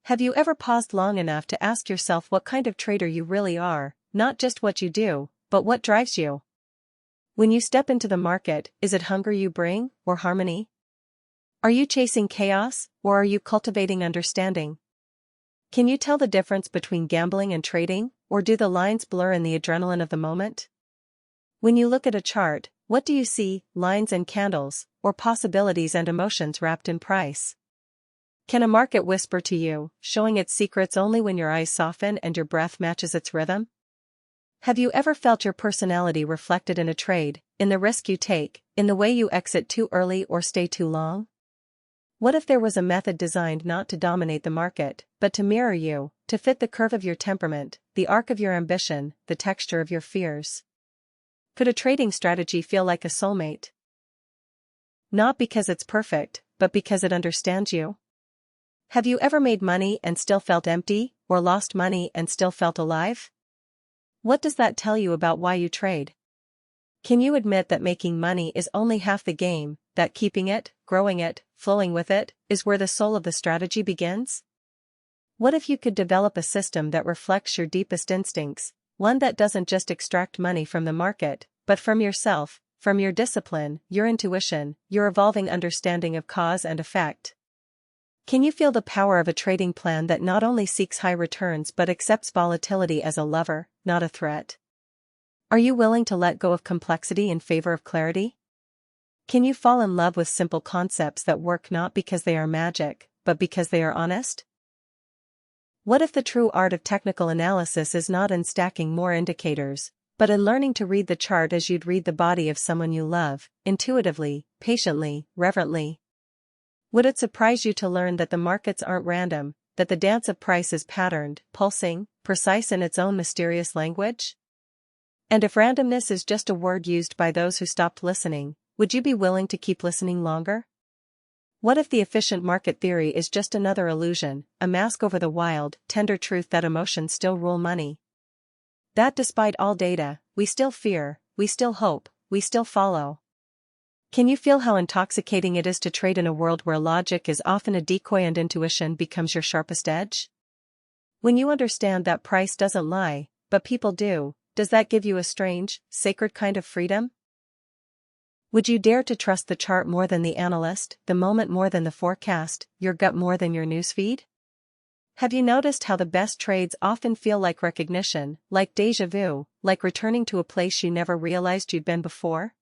Have you ever paused long enough to ask yourself what kind of trader you really are, not just what you do, but what drives you? When you step into the market, is it hunger you bring, or harmony? Are you chasing chaos, or are you cultivating understanding? Can you tell the difference between gambling and trading, or do the lines blur in the adrenaline of the moment? When you look at a chart, what do you see, lines and candles, or possibilities and emotions wrapped in price? Can a market whisper to you, showing its secrets only when your eyes soften and your breath matches its rhythm? Have you ever felt your personality reflected in a trade, in the risk you take, in the way you exit too early or stay too long? What if there was a method designed not to dominate the market, but to mirror you, to fit the curve of your temperament, the arc of your ambition, the texture of your fears? Could a trading strategy feel like a soulmate? Not because it's perfect, but because it understands you? Have you ever made money and still felt empty, or lost money and still felt alive? What does that tell you about why you trade? Can you admit that making money is only half the game, that keeping it, growing it, flowing with it, is where the soul of the strategy begins? What if you could develop a system that reflects your deepest instincts, one that doesn't just extract money from the market, but from yourself, from your discipline, your intuition, your evolving understanding of cause and effect? Can you feel the power of a trading plan that not only seeks high returns but accepts volatility as a lover, not a threat? Are you willing to let go of complexity in favor of clarity? Can you fall in love with simple concepts that work not because they are magic, but because they are honest? What if the true art of technical analysis is not in stacking more indicators, but in learning to read the chart as you'd read the body of someone you love, intuitively, patiently, reverently? Would it surprise you to learn that the markets aren't random, that the dance of price is patterned, pulsing, precise in its own mysterious language? And if randomness is just a word used by those who stopped listening, would you be willing to keep listening longer? What if the efficient market theory is just another illusion, a mask over the wild, tender truth that emotions still rule money? That despite all data, we still fear, we still hope, we still follow. Can you feel how intoxicating it is to trade in a world where logic is often a decoy and intuition becomes your sharpest edge? When you understand that price doesn't lie, but people do, does that give you a strange, sacred kind of freedom? Would you dare to trust the chart more than the analyst, the moment more than the forecast, your gut more than your newsfeed? Have you noticed how the best trades often feel like recognition, like déjà vu, like returning to a place you never realized you'd been before?